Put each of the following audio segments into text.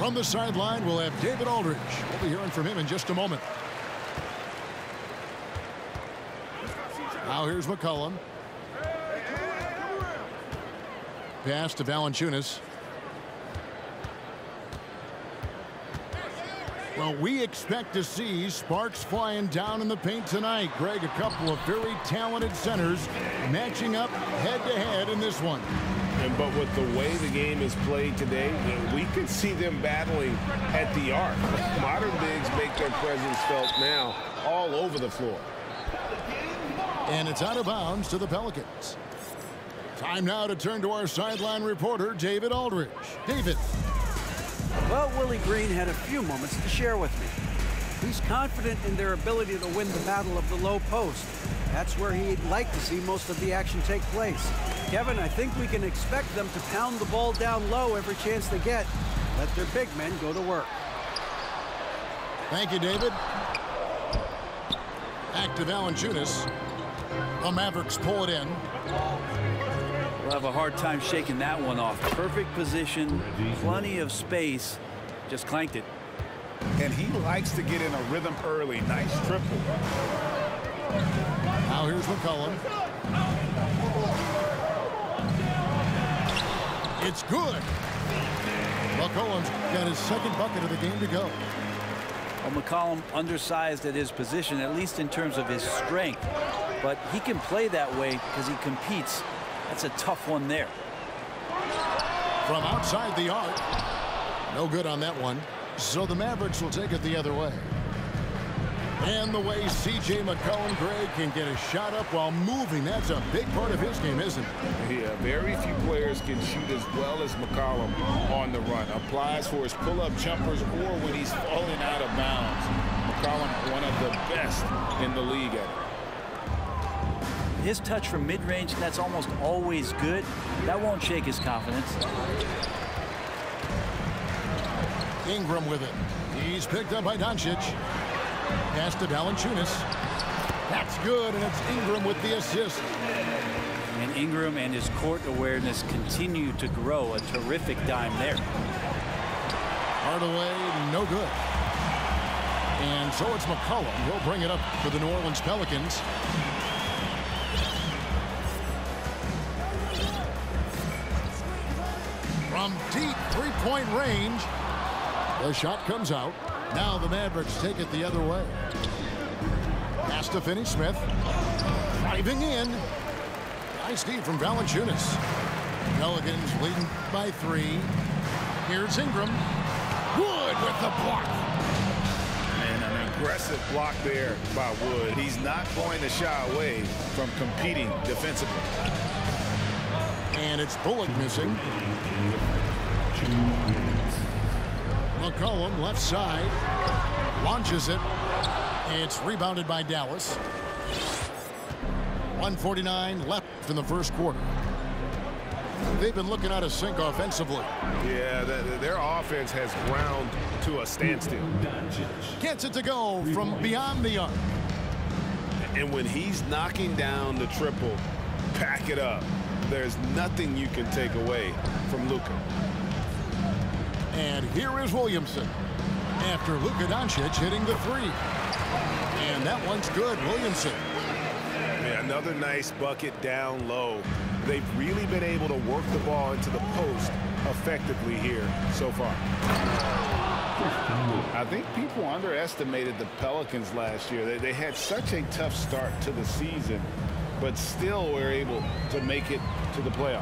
From the sideline, we'll have David Aldridge. We'll be hearing from him in just a moment. Now here's McCollum. Pass to Valanciunas. Well, we expect to see sparks flying down in the paint tonight. Greg, a couple of very talented centers matching up head-to-head in this one. But with the way the game is played today, we could see them battling at the arc. Modern bigs make their presence felt now all over the floor. And it's out of bounds to the Pelicans. Time now to turn to our sideline reporter, David Aldridge. David. Well, Willie Green had a few moments to share with me. He's confident in their ability to win the battle of the low post. That's where he'd like to see most of the action take place. Kevin, I think we can expect them to pound the ball down low every chance they get. Let their big men go to work. Thank you, David. Back to Valanciunas. The Mavericks pull it in. We'll have a hard time shaking that one off. Perfect position, plenty of space. Just clanked it. And he likes to get in a rhythm early. Nice triple. Now here's McCollum. It's good. McCollum's got his second bucket of the game to go. Well, McCollum undersized at his position, at least in terms of his strength. But he can play that way because he competes. That's a tough one there. From outside the arc. No good on that one. So the Mavericks will take it the other way. And the way C.J. McCollum, Greg, can get a shot up while moving. That's a big part of his game, isn't it? Yeah, very few players can shoot as well as McCollum on the run. Applies for his pull-up jumpers or when he's falling out of bounds. McCollum, one of the best in the league at it. His touch from mid-range, that's almost always good. That won't shake his confidence. Ingram with it. He's picked up by Doncic. Pass to Valanciunas. That's good, and it's Ingram with the assist. And Ingram and his court awareness continue to grow. A terrific dime there. Hardaway, no good. And so it's McCollum. He'll bring it up for the New Orleans Pelicans. From deep three-point range, the shot comes out. Now the Mavericks take it the other way. Pass to Finney-Smith. Driving in. Nice D from Valanciunas. Pelicans leading by 3. Here's Ingram. Wood with the block. And an aggressive block there by Wood. He's not going to shy away from competing defensively. And it's Bullock missing. McCollum left side. Launches it. It's rebounded by Dallas. 1:49 left in the first quarter. They've been looking out of sync offensively. Yeah, their offense has ground to a standstill. Gets it to go from beyond the arc. And when he's knocking down the triple, pack it up. There's nothing you can take away from Luka. And here is Williamson after Luka Doncic hitting the 3. And that one's good. Williamson. Yeah, another nice bucket down low. They've really been able to work the ball into the post effectively here so far. I think people underestimated the Pelicans last year. They had such a tough start to the season, but still were able to make it to the playoffs.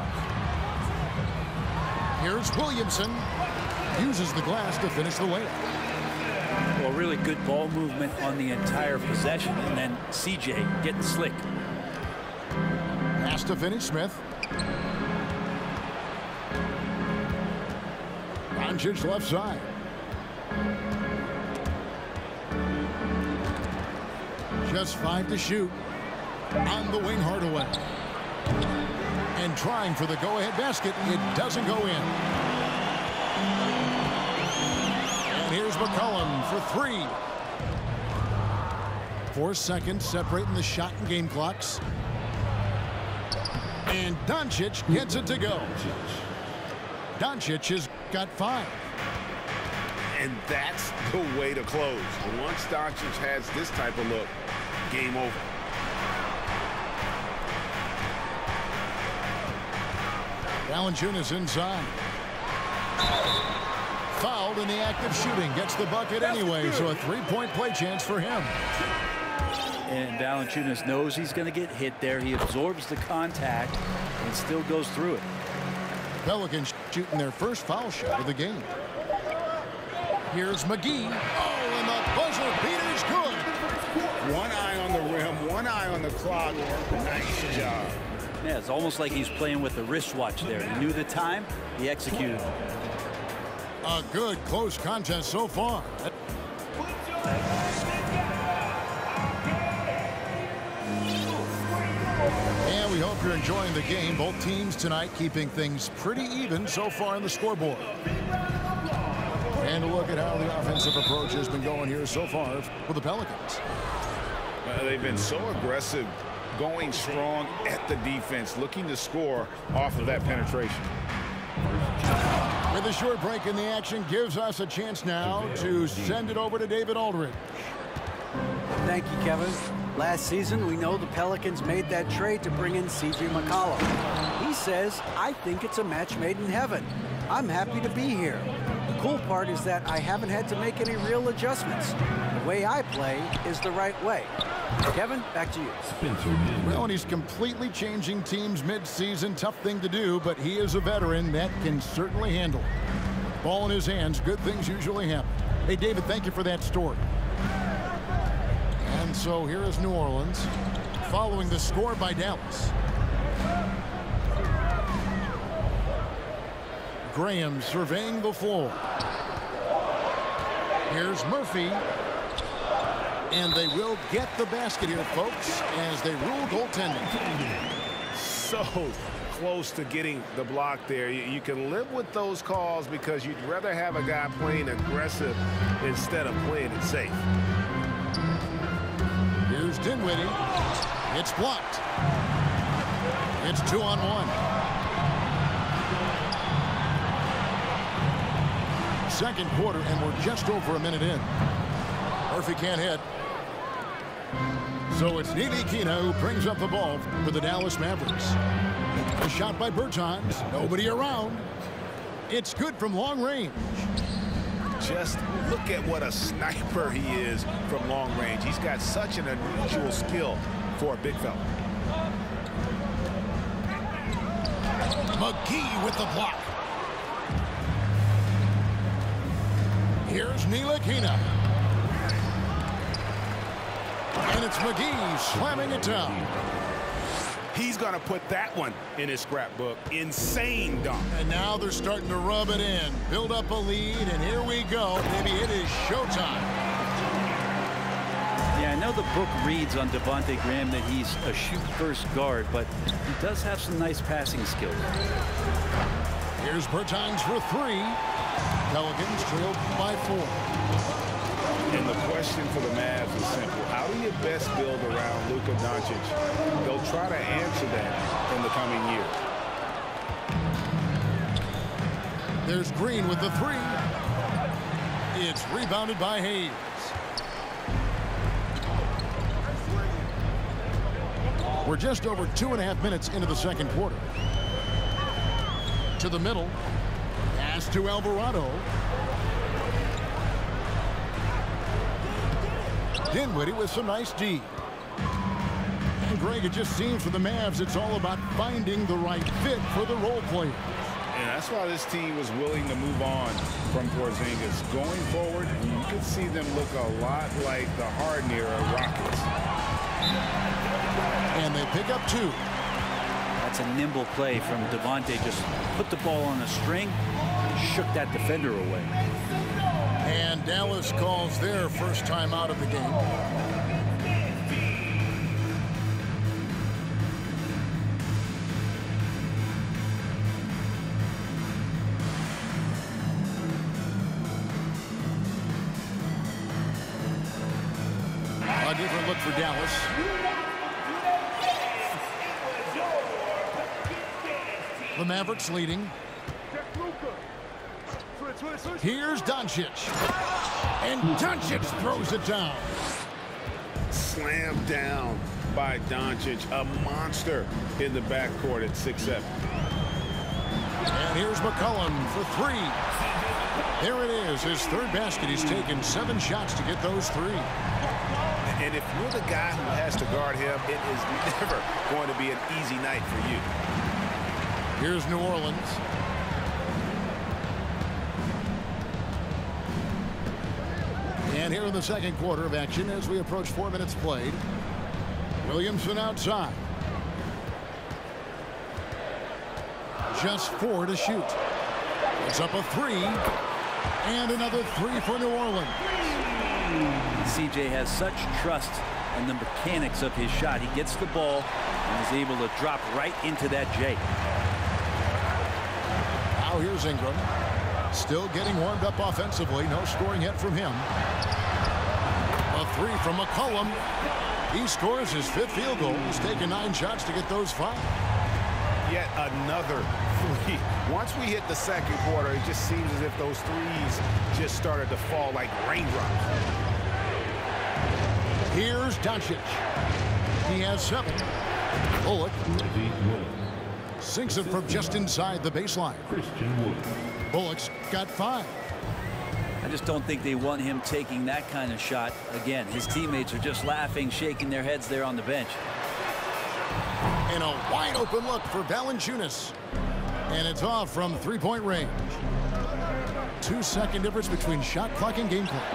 Here's Williamson. Uses the glass to finish the layup. Well, really good ball movement on the entire possession, and then C.J. getting slick. Pass to Finney-Smith. Doncic left side. Just 5 to shoot. On the wing, Hardaway. And trying for the go-ahead basket. It doesn't go in. And here's McCollum for 3. 4 seconds separating the shot and game clocks. And Doncic gets it to go. Doncic has got 5. And that's the way to close. Once Doncic has this type of look, game over. Valanciunas inside. Fouled in the act of shooting. Gets the bucket anyway, so a three-point play chance for him. And Valanciunas knows he's going to get hit there. He absorbs the contact and still goes through it. Pelicans shooting their first foul shot of the game. Here's McGee. Oh, and the buzzer beater's good. One eye on the rim, one eye on the clock. Nice job. Yeah, it's almost like he's playing with a wristwatch there. He knew the time, he executed. A good close contest so far. And we hope you're enjoying the game. Both teams tonight keeping things pretty even so far on the scoreboard. And a look at how the offensive approach has been going here so far for the Pelicans. They've been so aggressive, going strong at the defense, looking to score off of that penetration. With a short break in the action, gives us a chance now to send it over to David Aldridge. Thank you, Kevin. Last season, we know the Pelicans made that trade to bring in C.J. McCollum. He says, I think it's a match made in heaven. I'm happy to be here. The cool part is that I haven't had to make any real adjustments. The way I play is the right way. Kevin, back to you. Well, and he's completely changing teams mid-season. Tough thing to do, but he is a veteran that can certainly handle it. Ball in his hands, good things usually happen. Hey, David, thank you for that story. And so here is New Orleans, following the score by Dallas. Graham surveying the floor. Here's Murphy. And they will get the basket here, folks, as they rule goaltending. So close to getting the block there. You can live with those calls because you'd rather have a guy playing aggressive instead of playing it safe. Here's Dinwiddie. It's blocked. It's 2-on-1. Second quarter, and we're just over a minute in. Murphy can't hit. So it's Ntilikina who brings up the ball for the Dallas Mavericks. A shot by Bertans. Nobody around. It's good from long range. Just look at what a sniper he is from long range. He's got such an unusual skill for a big fella. McGee with the block. Here's Ntilikina. And it's McGee slamming it down. He's going to put that one in his scrapbook. Insane dunk. And now they're starting to rub it in. Build up a lead, and here we go. Maybe it is showtime. Yeah, I know the book reads on Devontae Graham that he's a shoot-first guard, but he does have some nice passing skills. Here's Bertans for three. Pelicans trailed by 4. And the question for the Mavs is simple. How do you best build around Luka Doncic? They'll try to answer that in the coming year. There's Green with the three. It's rebounded by Hayes. We're just over 2.5 minutes into the second quarter. To the middle. Pass to Alvarado. Dinwiddie with some nice D. And Greg, it just seems for the Mavs it's all about finding the right fit for the role players. And that's why this team was willing to move on from Porzingis. Going forward, you can see them look a lot like the Harden era Rockets. And they pick up 2. That's a nimble play from Devontae. Just put the ball on a string and shook that defender away. And Dallas calls their first time out of the game. A different look for Dallas. The Mavericks leading. Here's Doncic. And Doncic throws it down. Slammed down by Doncic, a monster in the backcourt at 6'7". And here's McCollum for three. There it is, his third basket. He's taken 7 shots to get those 3. And if you're the guy who has to guard him, it is never going to be an easy night for you. Here's New Orleans. And here in the second quarter of action as we approach 4 minutes played. Williamson outside. Just 4 to shoot. It's up a 3. And another 3 for New Orleans. CJ has such trust in the mechanics of his shot. He gets the ball and is able to drop right into that J. Now here's Ingram. Still getting warmed up offensively. No scoring yet from him. A 3 from McCollum. He scores his 5th field goal. He's taken 9 shots to get those 5. Yet another 3. Once we hit the second quarter, it just seems as if those 3s just started to fall like raindrops. Here's Doncic. He has 7. Bullock sinks it from just inside the baseline. Bullock's got 5. I just don't think they want him taking that kind of shot again. His teammates are just laughing, shaking their heads there on the bench. And a wide open look for Valanciunas. And it's off from 3-point range. 2-second difference between shot clock and game clock.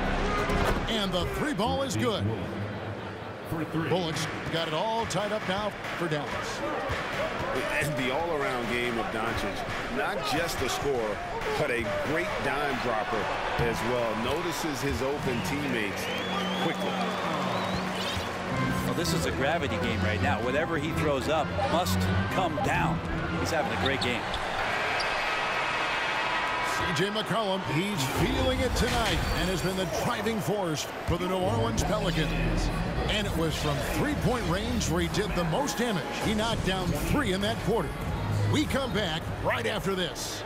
And the 3 ball is good. Bullock's got it all tied up now for Dallas. And the all-around game of Doncic, not just a scorer, but a great dime dropper as well. Notices his open teammates quickly. Well, this is a gravity game right now. Whatever he throws up must come down. He's having a great game. C.J. McCollum, he's feeling it tonight and has been the driving force for the New Orleans Pelicans. And it was from 3-point range where he did the most damage. He knocked down 3 in that quarter. We come back right after this.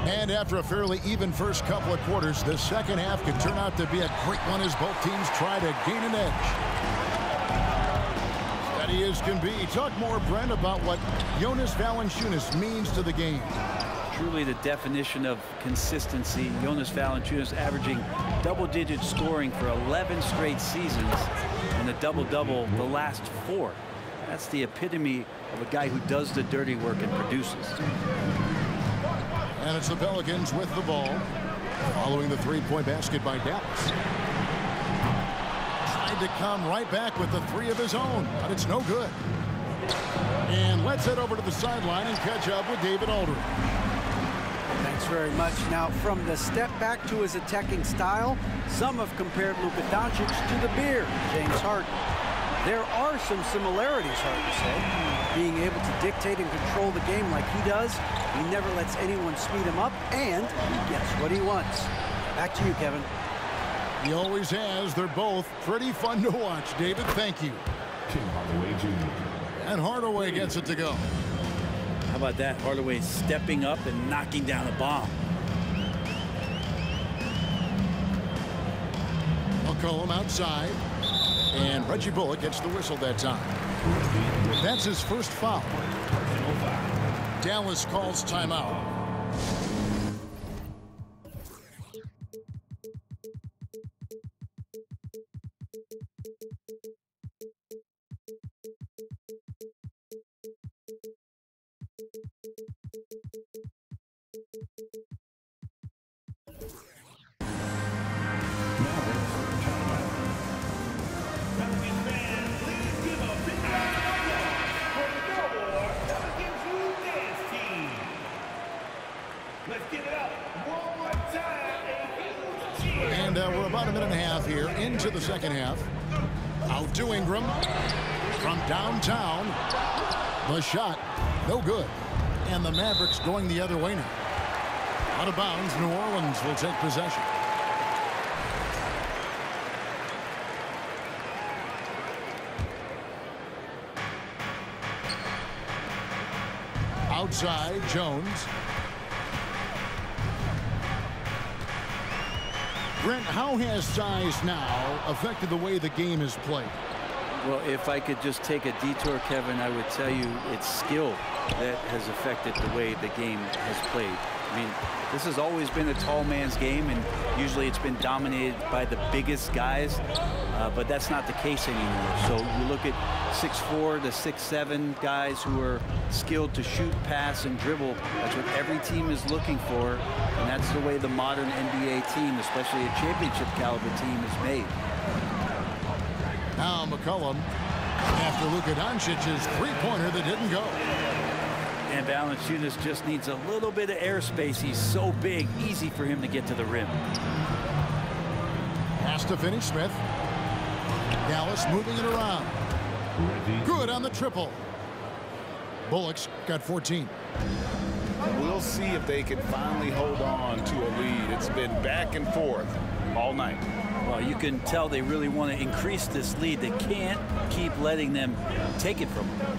And after a fairly even first couple of quarters, the second half could turn out to be a great one as both teams try to gain an edge. Steady as can be. Talk more, Brent, about what Jonas Valanciunas means to the game. Truly the definition of consistency. Jonas Valanciunas averaging double-digit scoring for 11 straight seasons and a double-double the last 4. That's the epitome of a guy who does the dirty work and produces. And it's the Pelicans with the ball following the 3-point basket by Dallas. Tried to come right back with the 3 of his own, but it's no good. And let's head over to the sideline and catch up with David Aldridge. Thanks very much. Now, from the step back to his attacking style, some have compared Luka Doncic to the Bear, James Harden. There are some similarities, Harden said. Being able to dictate and control the game like he does, he never lets anyone speed him up, and he gets what he wants. Back to you, Kevin. He always has. They're both pretty fun to watch. David, thank you. And Hardaway gets it to go. How about that? Hardaway stepping up and knocking down a bomb. McCollum outside. And Reggie Bullock gets the whistle that time. That's his first foul. Dallas calls timeout. And we're about a minute and a half here into the second half. Out to Ingram from downtown. The shot, no good. And the Mavericks going the other way now. Out of bounds, New Orleans will take possession. Outside, Jones. Brent, how has size now affected the way the game is played? Well, if I could just take a detour, Kevin, I would tell you it's skill that has affected the way the game has played. I mean, this has always been a tall man's game, and usually it's been dominated by the biggest guys, but that's not the case anymore. So you look at 6'4" to 6'7" guys who are skilled to shoot, pass, and dribble. That's what every team is looking for, and that's the way the modern NBA team, especially a championship caliber team, is made. Now McCollum after Luka Doncic's three-pointer that didn't go. And Valanciunas just needs a little bit of airspace. He's so big, easy for him to get to the rim. Pass to Finney-Smith. Dallas moving it around. Good on the triple. Bullock's got 14. We'll see if they can finally hold on to a lead. It's been back and forth all night. Well, you can tell they really want to increase this lead. They can't keep letting them take it from them.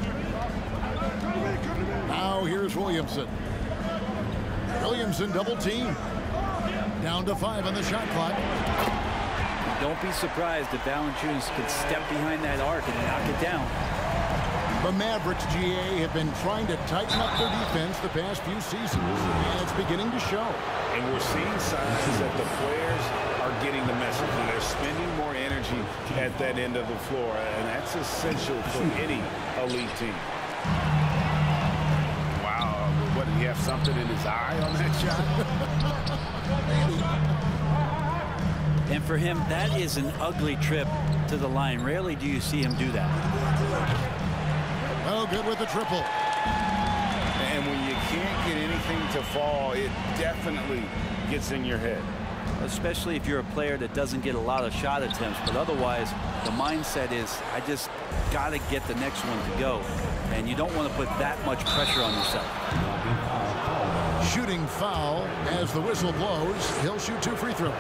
Now here's Williamson. Williamson double team. Down to 5 on the shot clock. Don't be surprised if Valanciunas can step behind that arc and knock it down. The Mavericks, GA, have been trying to tighten up their defense the past few seasons, and it's beginning to show. And we're seeing signs that the players are getting the message, and they're spending more energy at that end of the floor, and that's essential for any elite team. Wow, what, did he have something in his eye on that shot? And for him, that is an ugly trip to the line. Rarely do you see him do that. Well, good with the triple. And when you can't get anything to fall, it definitely gets in your head. Especially if you're a player that doesn't get a lot of shot attempts. But otherwise, the mindset is, I just got to get the next one to go. And you don't want to put that much pressure on yourself. Shooting foul as the whistle blows. He'll shoot 2 free throws.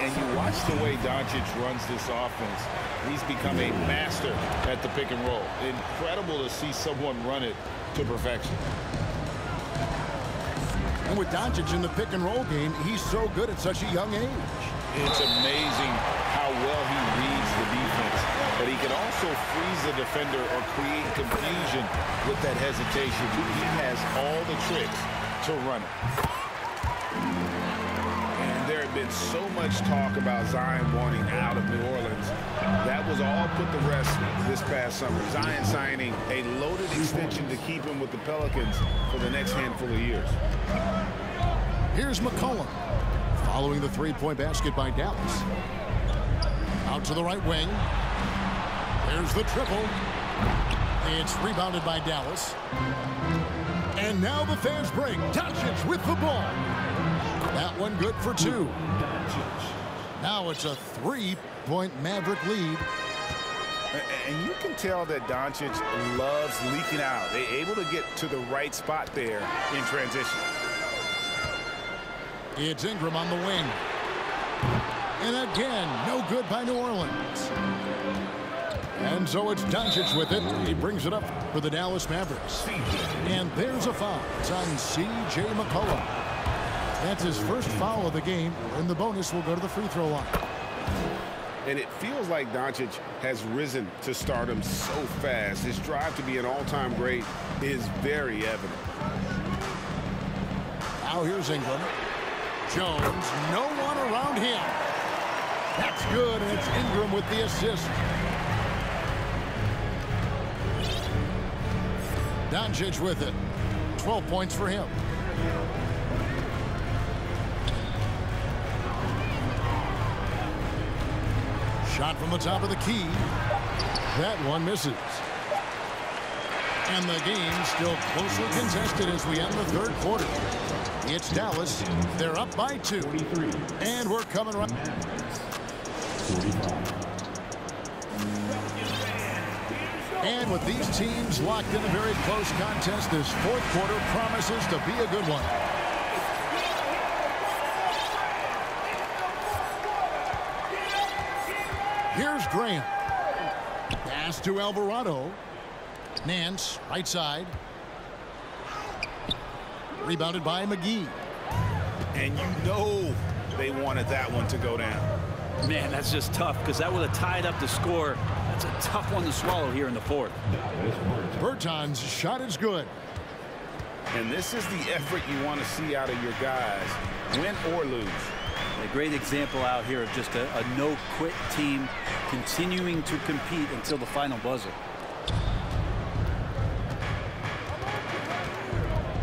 And you watch the way Doncic runs this offense. He's become a master at the pick and roll. Incredible to see someone run it to perfection. And with Doncic in the pick and roll game, he's so good at such a young age. It's amazing how well he reads the defense. But he can also freeze the defender or create confusion with that hesitation. He has all the tricks to run it. There had been so much talk about Zion wanting out of New Orleans. That was all put to rest this past summer. Zion signing a loaded extension to keep him with the Pelicans for the next handful of years. Here's McCollum following the three-point basket by Dallas. Out to the right wing. There's the triple. It's rebounded by Dallas. And now the fans break. Doncic with the ball. That one good for 2. Now it's a 3-point Maverick lead. And you can tell that Doncic loves leaking out. They're able to get to the right spot there in transition. It's Ingram on the wing. And again, no good by New Orleans. And so it's Doncic with it. He brings it up for the Dallas Mavericks. And there's a foul. It's on C.J. McCollum. That's his first foul of the game, and the bonus will go to the free throw line. And it feels like Doncic has risen to stardom so fast. His drive to be an all-time great is very evident. Now here's Ingram. Jones, no one around him. That's good, and it's Ingram with the assist. Doncic with it. 12 points for him. Shot from the top of the key. That one misses. And the game still closely contested as we end the third quarter. It's Dallas. They're up by 2. And we're coming right. And with these teams locked in a very close contest, this fourth quarter promises to be a good one. Here's Graham. Pass to Alvarado. Nance, right side. Rebounded by McGee. And you know they wanted that one to go down. Man, that's just tough because that would have tied up the score. That's a tough one to swallow here in the fourth. Berton's shot is good. And this is the effort you want to see out of your guys, win or lose. A great example out here of just a no-quit team continuing to compete until the final buzzer.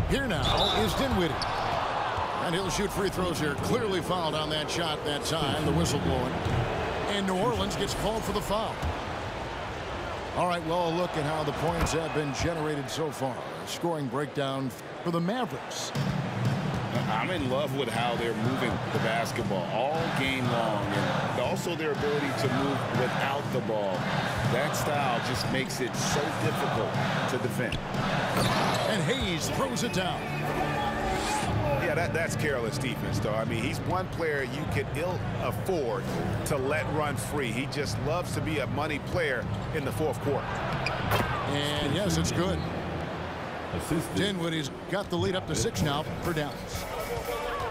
Here now is Dinwiddie. And he'll shoot free throws here. Clearly fouled on that shot that time, the whistle blowing. And New Orleans gets called for the foul. All right, well, a look at how the points have been generated so far. Scoring breakdown for the Mavericks. I'm in love with how they're moving the basketball all game long, and also their ability to move without the ball. That style just makes it so difficult to defend. And Hayes throws it down. Yeah, that's careless defense, though. I mean, he's one player you could ill afford to let run free. He just loves to be a money player in the fourth quarter. And yes, it's good. Dinwiddie's got the lead up to 6 now for Dallas.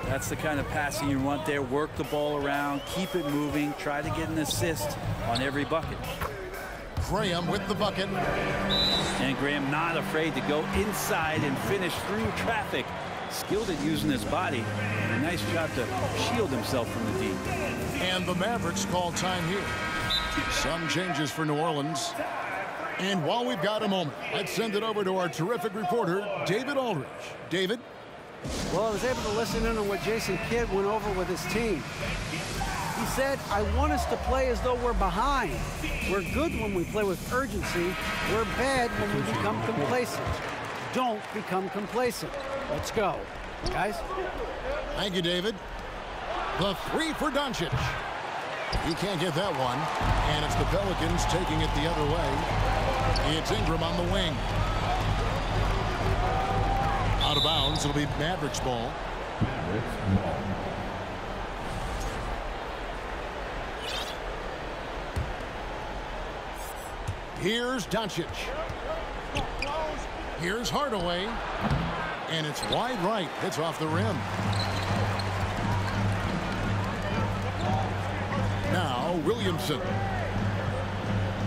That's the kind of passing you want there. Work the ball around, keep it moving, try to get an assist on every bucket. Graham with the bucket. And Graham not afraid to go inside and finish through traffic. Skilled at using his body. A nice job to shield himself from the deep. And the Mavericks call time here. Some changes for New Orleans. And while we've got a moment, let's send it over to our terrific reporter, David Aldridge. David? Well, I was able to listen in on what Jason Kidd went over with his team. He said, I want us to play as though we're behind. We're good when we play with urgency. We're bad when we become complacent. Don't become complacent. Let's go. Guys? Thank you, David. The 3 for Doncic. He can't get that one. And it's the Pelicans taking it the other way. It's Ingram on the wing. Out of bounds. It'll be Mavericks ball. Here's Doncic. Here's Hardaway. And it's wide right. Hits off the rim. Now Williamson.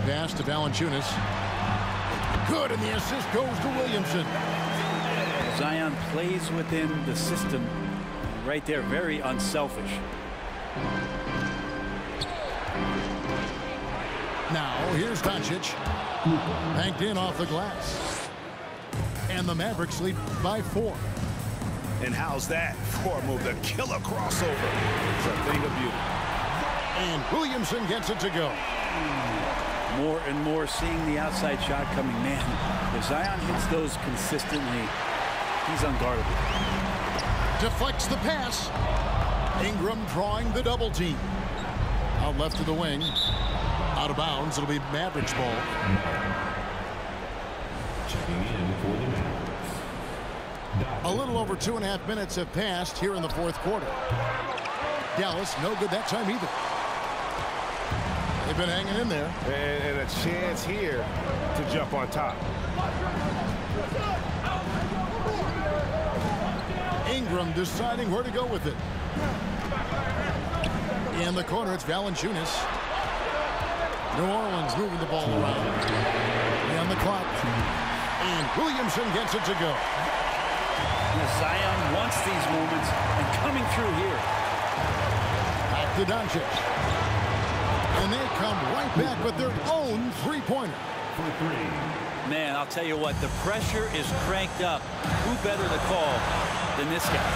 Pass to Valanciunas. Good, and the assist goes to Williamson. Zion plays within the system. Right there, very unselfish. Now here's Doncic. Banked in off the glass. And the Mavericks lead by 4. And how's that for a move? The killer crossover. It's a thing of beauty. And Williamson gets it to go. More and more seeing the outside shot coming. Man, if Zion hits those consistently, he's unguardable. Deflects the pass. Ingram drawing the double team. Out left to the wing. Out of bounds. It'll be Mavericks ball. Checking in for the Mavericks. A little over 2.5 minutes have passed here in the fourth quarter. Dallas, no good that time either. They've been hanging in there. And a chance here to jump on top. Ingram deciding where to go with it. In the corner, it's Valanciunas. New Orleans moving the ball around. And the clock. And Williamson gets it to go. Zion wants these moments and coming through here. Back to Doncic. And they come right back with their own three-pointer. For 3. Man, I'll tell you what, the pressure is cranked up. Who better to call than this guy?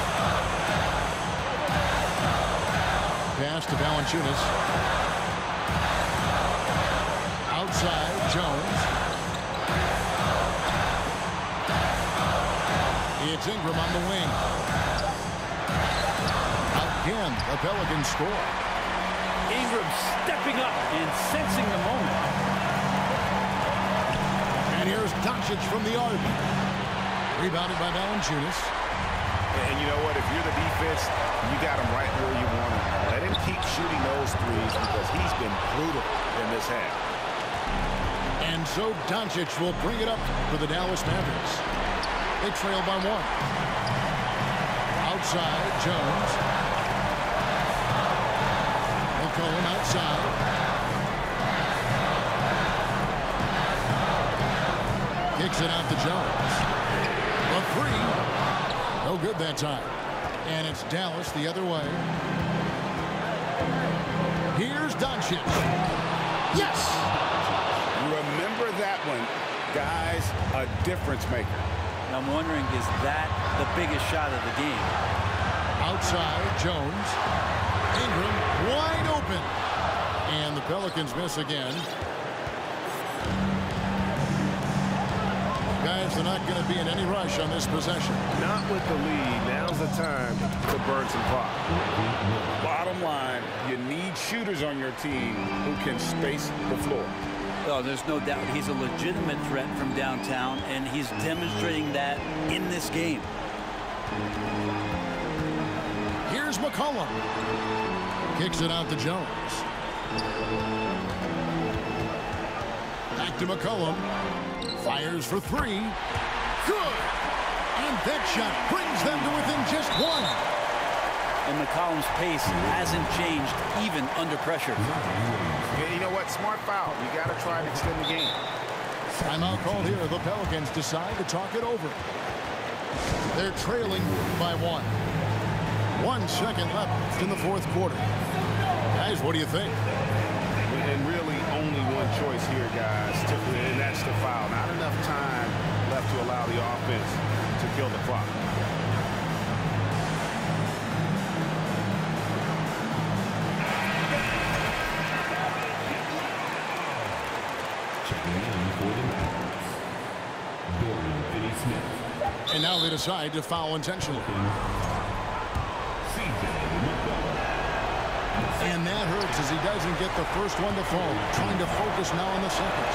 Pass to Valanciunas. Outside, Jones. It's Ingram on the wing. Again, the Pelicans score. Ingram stepping up and sensing the moment. And here's Doncic from the arc. Rebounded by Valanciunas. And you know what? If you're the defense, you got him right where you want him. Let him keep shooting those threes because he's been brutal in this half. And so Doncic will bring it up for the Dallas Mavericks. They trail by 1. Outside, Jones. outside. Kicks it out to Jones. A three. No good that time. And it's Dallas the other way. Here's Doncic. Yes! Remember that one, guys, a difference maker. And I'm wondering, is that the biggest shot of the game? Outside, Jones. Ingram wide open. And the Pelicans miss again. Guys, they're not going to be in any rush on this possession. Not with the lead. Now's the time to burn some clock. Bottom line, you need shooters on your team who can space the floor. Well, there's no doubt he's a legitimate threat from downtown, and he's demonstrating that in this game. Here's McCollum. Kicks it out to Jones. Back to McCollum. Fires for three. Good. And that shot brings them to within just one. And McCollum's pace hasn't changed even under pressure. Yeah, you know what? Smart foul. You got to try and extend the game. Timeout called here. The Pelicans decide to talk it over. They're trailing by 1. 1 second left in the fourth quarter. Guys, what do you think? And really only one choice here, guys, and that's the foul. Not enough time left to allow the offense to kill the clock. Checking in for the Mavericks, Dorian Finney-Smith. And now they decide to foul intentionally. And that hurts as he doesn't get the first one to fall. Trying to focus now on the second.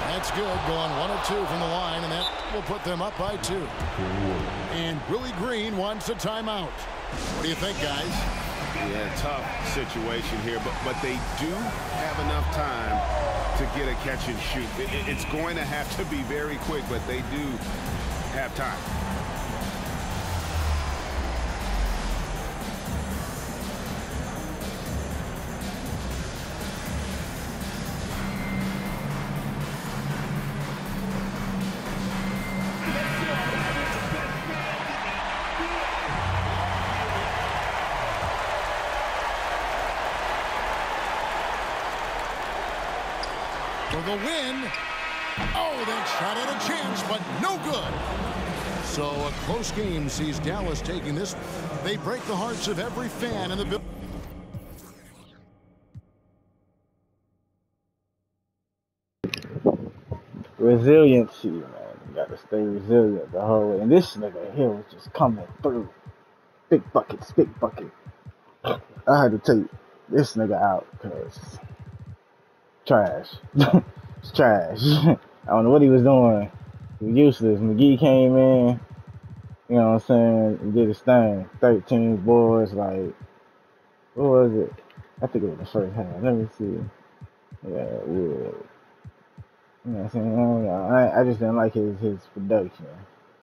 That's good. Going 1 of 2 from the line, and that will put them up by 2. And Willie Green wants a timeout. What do you think, guys? Yeah, tough situation here, but they do have enough time to get a catch and shoot. It's going to have to be very quick, but they do have time. For the win. Oh, that shot had a chance, but no good. So a close game sees Dallas taking this. They break the hearts of every fan in the building. Resiliency, man. You gotta stay resilient the whole way. And this nigga here was just coming through. Big buckets, big bucket. I had to take this nigga out because trash. It's trash. I don't know what he was doing. He was useless. McGee came in, you know what I'm saying, and did his thing. 13 boards, like, what was it? I think it was the first half. Let me see. Yeah, Wood. You know what I'm saying? I just didn't like his production.